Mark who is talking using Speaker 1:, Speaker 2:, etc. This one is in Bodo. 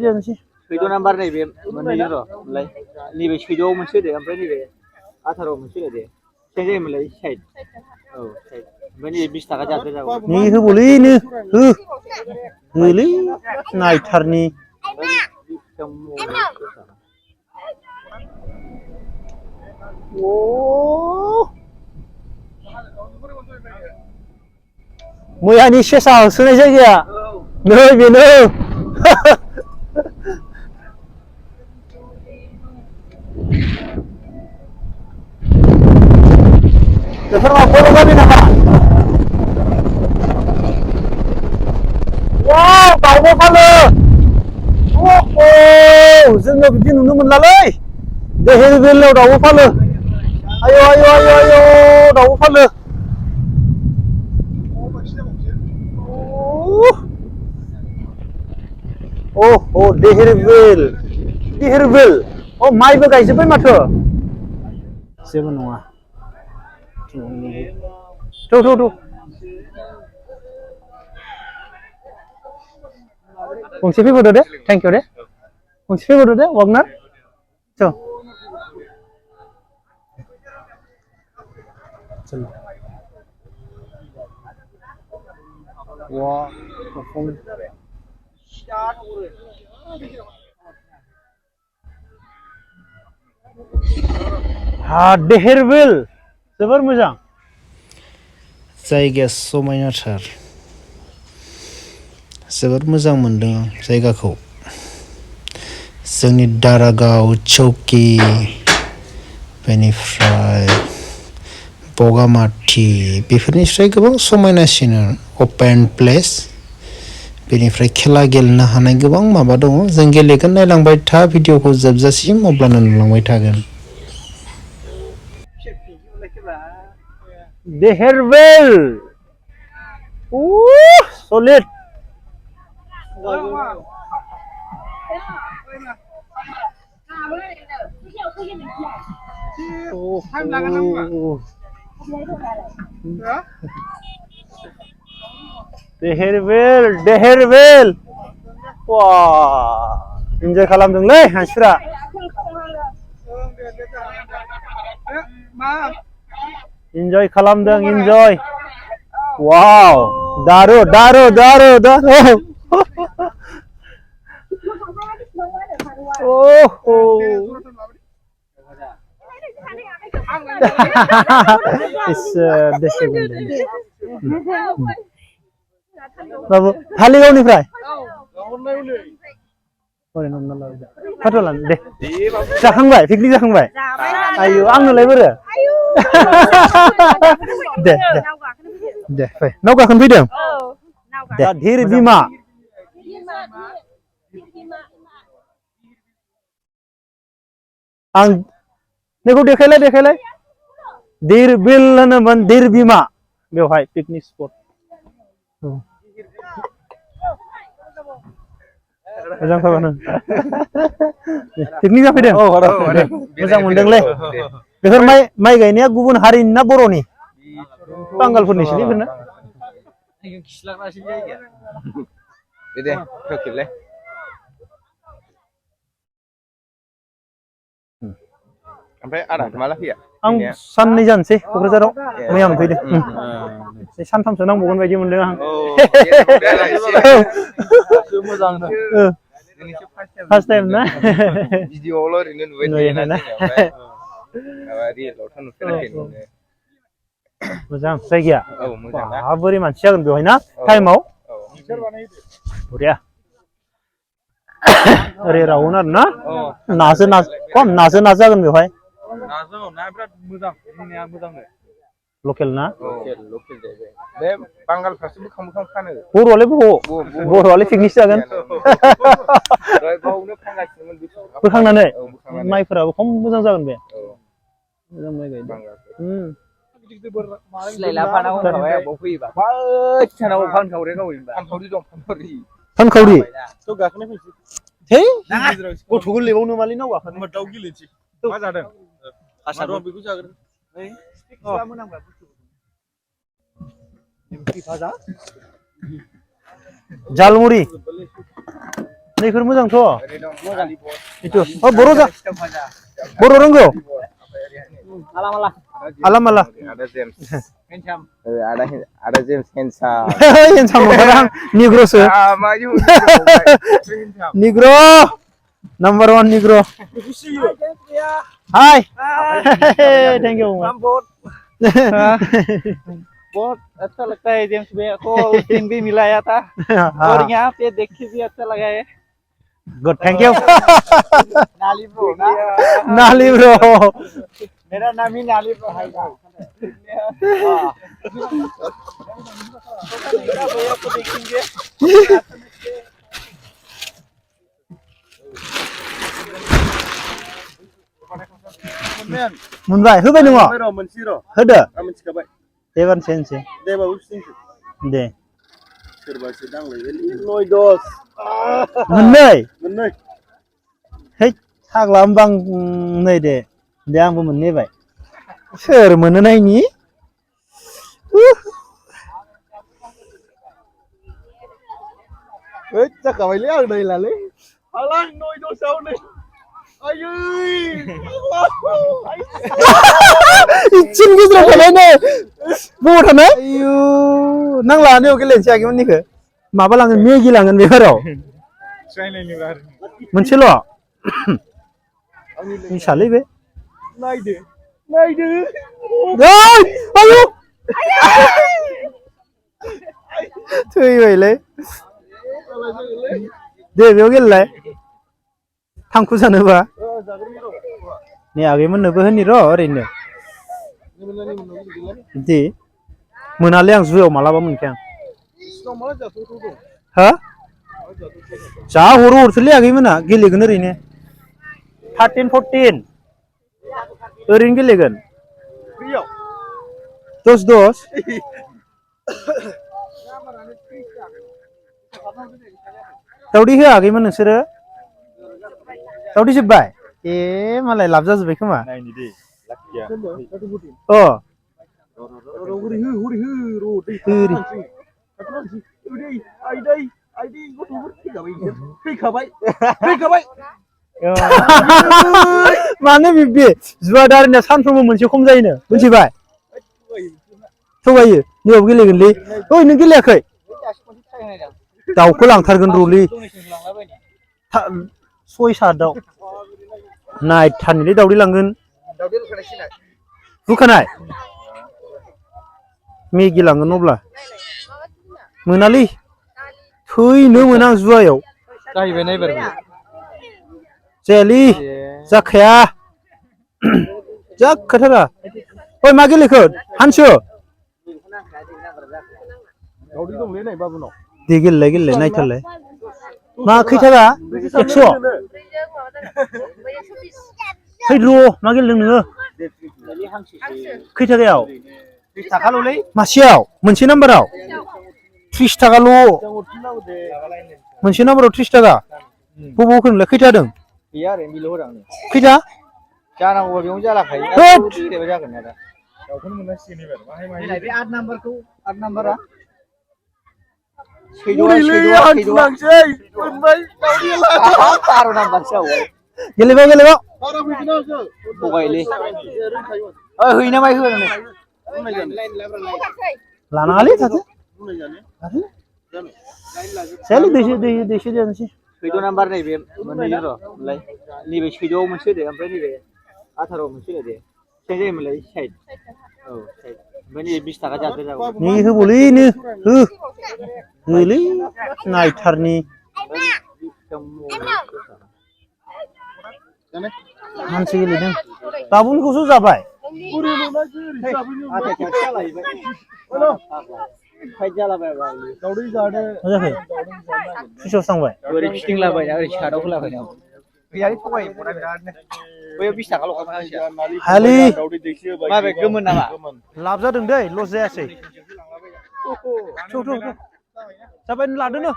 Speaker 1: Sejauh nampar nih, Bim. Mana roh? Mulai. Ini sejauh masih deh, sampai ini 18 masih deh. Saya mulai side. Oh, side. Ini 20 taka jatuh jauh.
Speaker 2: Nih boleh ini. Boleh. Naikar nih. Oh. Muya ni sesa sunai saja. No, no. Dasar apa lo kami nama? Wow, tahu apa? Oh, जोङो बिदि नुनो मोनलालै देहेर बेलायाव दाउबो फालो आयो दाउबो फालो oh देहेर बेल oh माइबो गायजोब्बाय माथो जेबो नङा थौ गंसे फैबोदो दे थेंक इउ दे गंसे फैबोदो दे वागनार चल वाह देहेरबिल जोबोर मोजां जायगाया समायनाथार जोबोर मोजां मोनदों जायगाखौ जोंनि दारागाव चौकी बेनिफ्राय बगामाथि बेफोरनिफ्राय गोबां समायनासिन अपेन प्लेस बेनिफ्राय खेला गेलेनो हानाय गोबां माबा दङ जों गेलेगोन नायलांबाय था भिडिअखौ जोबजासिम अब्लानो नुलांबाय थागोन देहेरबिल solid देहेरबिल wah enjoy खालामदोंलै मानसिफोरा enjoy खालामदों enjoy wow daru oh it's the second babu thali gaवनिफ्राय फाथ'लान दे जाखांबाय पिकनिक जाखांबाय आयु आंनोलाय बोरो दे फै नाव गाखोनो फैदों दे धीर बिमा आं नोंखौ देखायलाय धीर बिल होनोमोन धीर बिमा बेवहाय पिकनिक स्पट मोजां खाबानो पिकनिक जाफैदों मोजां मोनदोंलै बेफोर माइ गायनाया गुबुन हारिनि ना बर'नि बांगालफोरनिसो बेफोरनो
Speaker 1: दे खेबलाय ओमफ्राय आदा माला फैया
Speaker 2: आं साननै जानोसै क'क्राझाराव मैया मोनफैदों सानथामसो नांबावगोन बायदि मोनदों आं
Speaker 1: मोजां
Speaker 2: फार्स्ट टाइम ना
Speaker 1: भिडिअआवल' ओरैनो नुबाय थायोना रियेलावथ' नुफेराखै
Speaker 2: मोजां जायगाया बोरै मानसि जागोन बेवहाय ना टाइमाव बरिया ओरै राउन्ड आरो ना नाजो जागोन बेवहाय बिराद मोजां लकेल ना
Speaker 1: लकेल जाहैबाय बे बांगालफ्रासो बोखां फानो
Speaker 2: बर'आलाय पिकनिक जागोन बोखांनानै माइफोराबो खम मोजां जागोन बे मोजां माइ गायदों फानखावरि है गथ' गोरलैयाव नोमालै नाव गाखोनो दाउ गेलेनोसै मा जादों बेखौ जागोन झालमुरि नैफोर मोजांथ' itu oh बर' जा बर' रोंगौ आला माला
Speaker 1: ada James handsome ada James handsome
Speaker 2: handsome orang negro sih
Speaker 1: sama juga
Speaker 2: negro number 1 negro hai thank you
Speaker 1: बहुत अच्छा लगता है जेम्स भैया को उस दिन भी मिलाया था और यहाँ पे देख के भी अच्छा लगा है
Speaker 2: good thank you
Speaker 1: नाली ब्रो
Speaker 2: नाली bro
Speaker 1: मेरा नाम ही नाली ब्रो है भैया को देखेंगे
Speaker 2: मोनबाय होबाय नोङो होदो
Speaker 1: मोनसिखाबाय
Speaker 2: एबार सेनसे
Speaker 1: दे बाबु सिंसो
Speaker 2: दे
Speaker 1: सोरबासो दांलायबाय नय दस
Speaker 2: मोननै
Speaker 1: मोननै
Speaker 2: है फाग्ला होमबा आं नै दे आंबो मोननैबाय सोर मोनो नायनि
Speaker 1: ओइ जाखाबायलै आं नै लालै आलां नय दसआव नै आयै
Speaker 2: इचिन गेजेराव थानायनो बबाव थानाय आयु नांला नेव गेलेनोसै आगैमोननिखौ माबा लांगोन मेगि लांगोन बेफोराव मोनसेल' मिसालै बे
Speaker 1: नायदो
Speaker 2: आयु थैबायलै दे बेयाव गेलेलाय थांखु जानोबा नै आगैमोननोबो होनि र' ओरैनो दे मोनालै आं जुयाव मालाबा मोनखाया हा जा हरथोलै आगैमोना गेलेगोन ओरैनो 13-14 ओरैनो गेलेगोन 10-10 दावदै होआखैमोन नोंसोरो दावदै जोब्बाय ए मालाय लाब जाजोब्बाय खोमा
Speaker 1: नायनि दे लाखिया
Speaker 2: अ
Speaker 1: फैखाबाय
Speaker 2: मानो बिब्दि जुवा दारिना सानफ्रोमबो मोनसे खम जायोनो मिथिबाय थगायो नैयाव गेलेगोनलै ओइ नों गेलेयाखै दाउखौ लांथारगोन रलै 6-7 दाउ नायथारनिलै दावदै लांगोन रुखानाय मेगि लांगोन अब्ला मोनालै थैनो मोना आं जुवायाव
Speaker 1: जाहैबाय नायबार
Speaker 2: जायालै जाखाया जाखाथारा ओइ मा गेलेखो हानसो
Speaker 1: दावदै दंलै नाय बाबुनाव
Speaker 2: दे गेलेलाय नायथारलाय मा खैथारा 100 फैद्र' मा गेलेदों नोङो खैथारायाव
Speaker 1: 30 थाखाल'लै
Speaker 2: मासेयाव मोनसे नाम्बाराव 30 थाखाल' मोनसे नाम्बाराव 30 थाखा बबाव होनलाय खैथादों
Speaker 1: गैया ओरैनो बिल' होदां
Speaker 2: खैथा
Speaker 1: जानांगौबा बेयावनो जालाखायो जागोन ना दा दाउखौनो मोननांसिगोन एबार माहाय बे 8 नाम्बारा
Speaker 2: गेलेबाव
Speaker 1: थगायलै हैना माइ होआ
Speaker 2: लानाङालै थाथो जायालै दैसे जानोसै
Speaker 1: 6 नाम्बार नैबे मोननैजों र' ओमफ्राय नैबे 6 मोनसे होदो ओमफ्राय नैबे 18 मोनसे होदो बेसेबां जायोमोनलाय 60 औ 60 ओमफ्राय नैबे 20 थाखा जादो जागोन
Speaker 2: नै होबावलै नो होलै नायथारनि मानसि गेलेदों बाबुनिखौसो जाबाय
Speaker 1: दावदै जादो
Speaker 2: जायाखै सुइसआव थांबाय
Speaker 1: ओरै फिथिंलाबायना ओरै सादाव होलाबायना गैयालै थगायो बना बिरादनो बैयाव 20 थाखाल'
Speaker 2: हालि
Speaker 1: माबे गोमोन नामा
Speaker 2: लाब जादों दै लस जायासै जाबाय लादो नो